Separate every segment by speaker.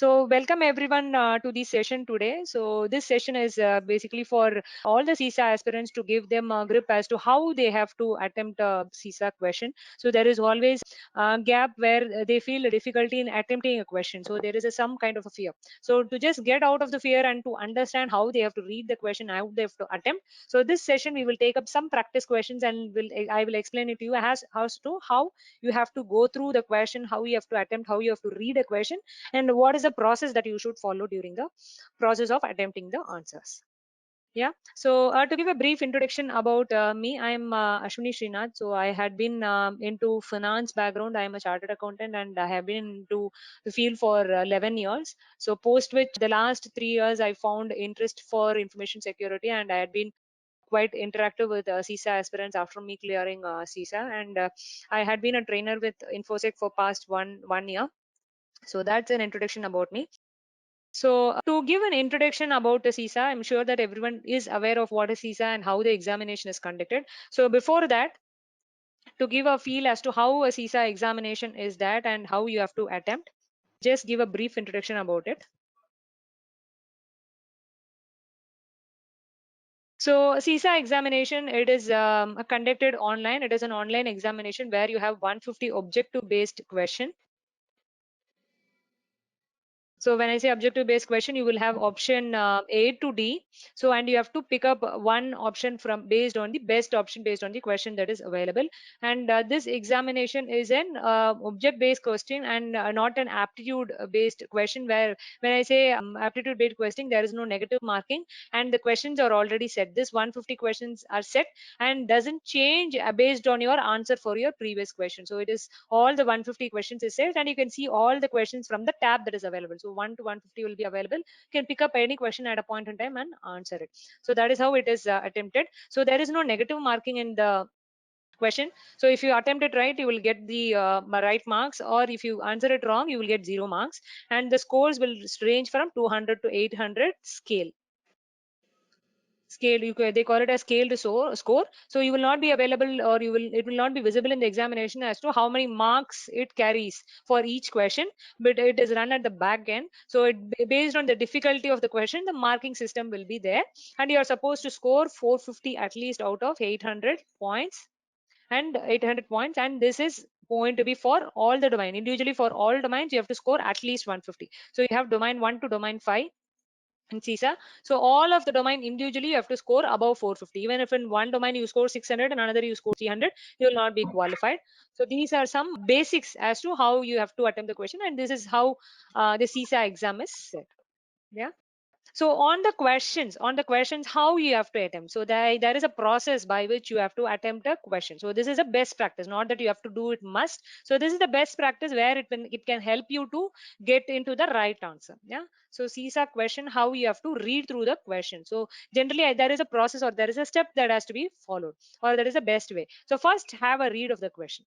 Speaker 1: So welcome everyone to this session today. So this session is basically for all the CISA aspirants to give them a grip as to how they have to attempt a CISA question. So there is always a gap where they feel a difficulty in attempting a question. So there is some kind of a fear. So to just get out of the fear and to understand how they have to read the question, how they have to attempt. So this session we will take up some practice questions and I will explain it to you as to how you have to go through the question, how you have to attempt, how you have to read a question, and what is the process that you should follow during the process of attempting the answers. Yeah, so to give a brief introduction about me, I'm Ashwini Srinath. So I had been into finance background. I am a chartered accountant and I have been into the field for 11 years. So post which the last 3 years I found interest for information security, and I had been quite interactive with CISA aspirants after me clearing CISA, and I had been a trainer with Infosec for past one year. So that's an introduction about me. So to give an introduction about the CISA, I'm sure that everyone is aware of what is CISA and how the examination is conducted. So before that, to give a feel as to how a CISA examination is that and how you have to attempt, just give a brief introduction about it. So CISA examination, it is conducted online. It is an online examination where you have 150 objective based question. So when I say objective based question, you will have option A to D. So and you have to pick up one option from based on the best option based on the question that is available. And this examination is an object based question and not an aptitude based question, where when I say aptitude based question, there is no negative marking and the questions are already set. This 150 questions are set and doesn't change based on your answer for your previous question. So it is all the 150 questions is set, and you can see all the questions from the tab that is available. So 1 to 150 will be available. You can pick up any question at a point in time and answer it. So that is how it is attempted. So there is no negative marking in the question. So if you attempt it right, you will get the right marks, or if you answer it wrong, you will get 0 marks, and the scores will range from 200 to 800 scale. They call it a scaled score. So you will not be available, or it will not be visible in the examination as to how many marks it carries for each question, but it is run at the back end. So based on the difficulty of the question, the marking system will be there, and you are supposed to score 450 at least out of 800 points. And 800 points, and this is going to be for all the domain. Individually for all domains you have to score at least 150. So you have domain 1 to domain 5 in CISA. So all of the domain individually you have to score above 450. Even if in one domain you score 600 and another you score 300, you will not be qualified. So these are some basics as to how you have to attempt the question, and this is how the CISA exam is set. Yeah. So on the questions how you have to attempt. So there is a process by which you have to attempt a question. So this is a best practice, not that you have to do it must. So this is the best practice where it can help you to get into the right answer. Yeah. So CISA question, how you have to read through the question. So generally there is a process, or there is a step that has to be followed, or there is a best way. So first have a read of the question.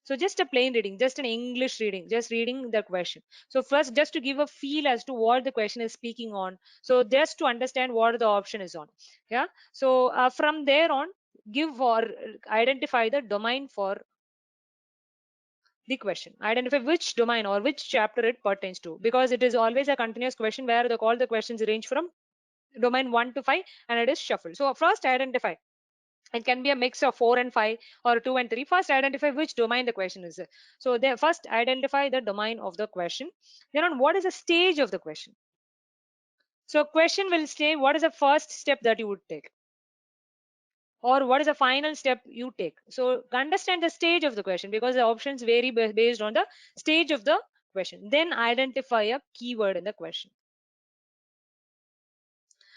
Speaker 1: So just a plain reading, just an English reading, just reading the question. So first, just to give a feel as to what the question is speaking on. So just to understand what the option is on. Yeah. So from there on, give or identify the domain for the question. Identify which domain or which chapter it pertains to, because it is always a continuous question where all the questions range from domain 1 to 5 and it is shuffled. So first identify. It can be a mix of 4 and 5 or 2 and 3. First identify which domain the question is. So there first identify the domain of the question. Then on what is the stage of the question. So question will say what is the first step that you would take, or what is the final step you take. So understand the stage of the question, because the options vary based on the stage of the question. Then identify a keyword in the question.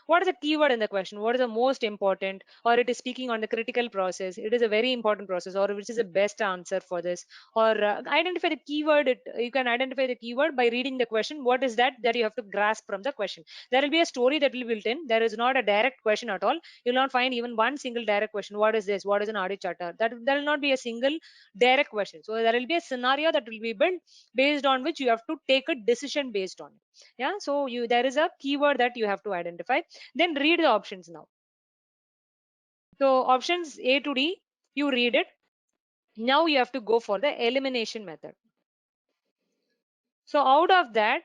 Speaker 1: What is the keyword in the question? What is the most important, or it is speaking on the critical process, it is a very important process, or which is the best answer for this, or identify the keyword. You can identify the keyword by reading the question. What is that you have to grasp from the question? There will be a story that will be built in. There is not a direct question at all. You will not find even one single direct question. What is this? What is an audit charter? That there will not be a single direct question. So there will be a scenario that will be built based on which you have to take a decision based on it. Yeah. So there is a keyword that you have to identify. Then read the options now. So options A to D, you read it. Now you have to go for the elimination method. So out of that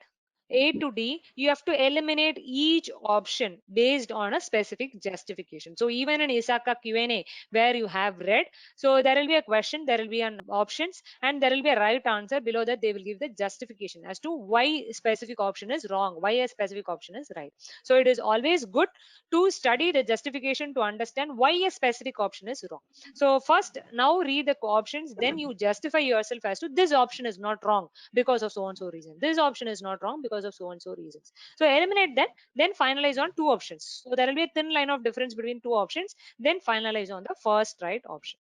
Speaker 1: A to D, you have to eliminate each option based on a specific justification. So even in ISACA Q&A, where you have read, so there will be a question, there will be an options, and there will be a right answer. Below that, they will give the justification as to why specific option is wrong, why a specific option is right. So it is always good to study the justification to understand why a specific option is wrong. So first, now read the options, then you justify yourself as to this option is not wrong because of so and so reason. This option is not wrong because of so and so reasons. So eliminate that, then finalize on two options. So there will be a thin line of difference between two options, then finalize on the first right option.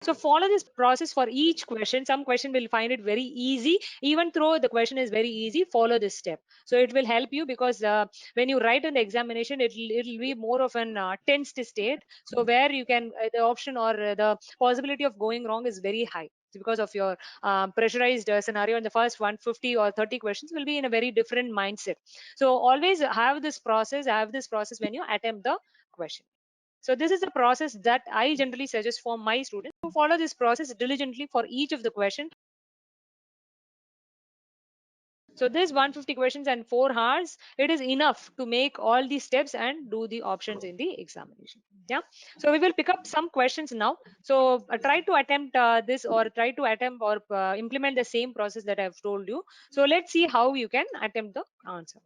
Speaker 1: So follow this process for each question. Some question will find it very easy. Even though the question is very easy, follow this step. So it will help you because when you write in the examination, it'll be more of an tensed state. So where you can the option or the possibility of going wrong is very high because of your pressurized scenario. In the first 150 or 30 questions will be in a very different mindset. So always have this process. Have this process when you attempt the question. So this is the process that I generally suggest for my students to follow this process diligently for each of the questions. So this 150 questions and 4 hours, it is enough to make all these steps and do the options in the examination. Yeah. So we will pick up some questions now. So try to attempt this or try to attempt or implement the same process that I've told you. So let's see how you can attempt the answer.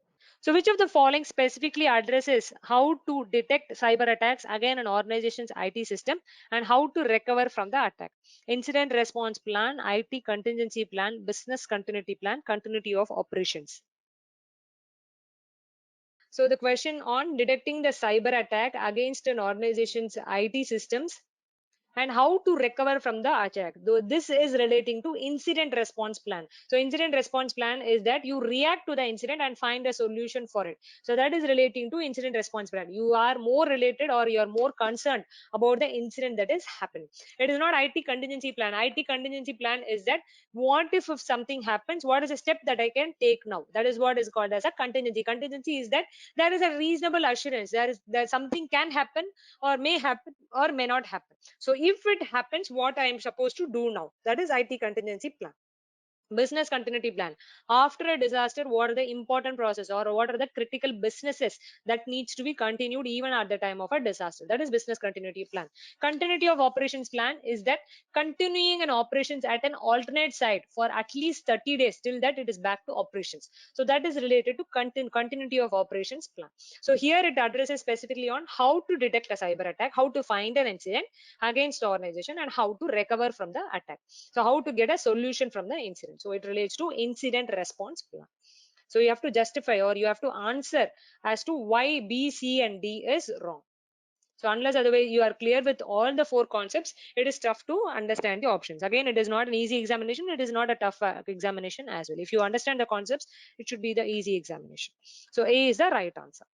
Speaker 1: So which of the following specifically addresses how to detect cyber attacks again an organization's IT system and how to recover from the attack? Incident response plan, IT contingency plan, business continuity plan, continuity of operations. So the question on detecting the cyber attack against an organization's IT systems and how to recover from the attack. Though this is relating to incident response plan. So incident response plan is that you react to the incident and find a solution for it. So that is relating to incident response plan. You are more related or you are more concerned about the incident that is happening. It is not IT contingency plan. IT contingency plan is that what if something happens, what is a step that I can take now? That is what is called as a contingency. Contingency is that there is a reasonable assurance. There is that something can happen or may happen or may not happen. So if it happens, what I am supposed to do now? That is IT contingency plan. Business continuity plan: after a disaster, what are the important process or what are the critical businesses that needs to be continued even at the time of a disaster? That is business continuity plan. Continuity of operations plan is that continuing an operations at an alternate site for at least 30 days till that it is back to operations. So that is related to continuity of operations plan. So here it addresses specifically on how to detect a cyber attack, how to find an incident against the organization, and how to recover from the attack. So how to get a solution from the incident? So it relates to incident response plan. So you have to justify or you have to answer as to why B, C, and D is wrong. So unless otherwise you are clear with all the four concepts, it is tough to understand the options. Again, it is not an easy examination. It is not a tough examination as well. If you understand the concepts, it should be the easy examination. So A is the right answer.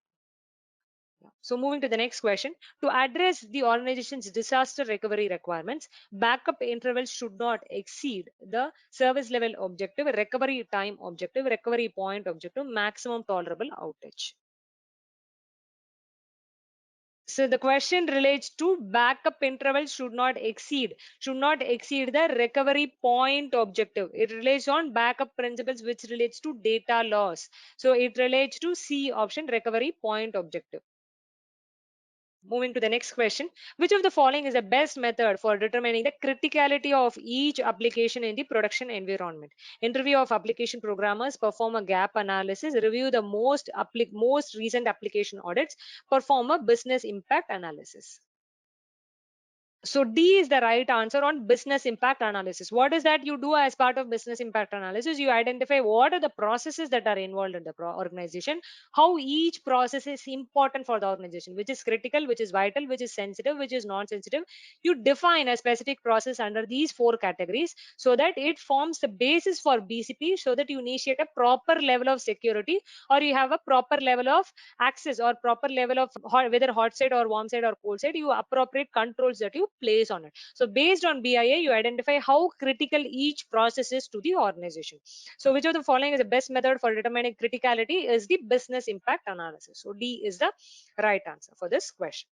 Speaker 1: So moving to the next question, to address the organization's disaster recovery requirements, backup intervals should not exceed the service level objective, recovery time objective, recovery point objective, maximum tolerable outage. So the question relates to backup intervals should not exceed the recovery point objective. It relates on backup principles which relates to data loss. So it relates to C option, recovery point objective. Moving to the next question, which of the following is the best method for determining the criticality of each application in the production environment? Interview of application programmers, perform a gap analysis, review the most recent application audits, perform a business impact analysis. So D is the right answer on business impact analysis. What is that you do as part of business impact analysis? You identify what are the processes that are involved in the organization, how each process is important for the organization, which is critical, which is vital, which is sensitive, which is non-sensitive. You define a specific process under these four categories so that it forms the basis for BCP, so that you initiate a proper level of security or you have a proper level of access or proper level of whether hot side or warm side or cold side, you appropriate controls that you place on it. So based on BIA, you identify how critical each process is to the organization. So which of the following is the best method for determining criticality is the business impact analysis. So D is the right answer for this question.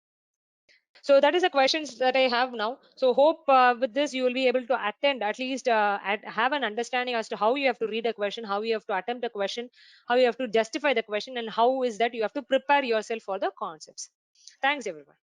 Speaker 1: So that is the questions that I have now. So hope with this you will be able to attend at least have an understanding as to how you have to read a question, how you have to attempt a question, how you have to justify the question, and how is that you have to prepare yourself for the concepts. Thanks everyone.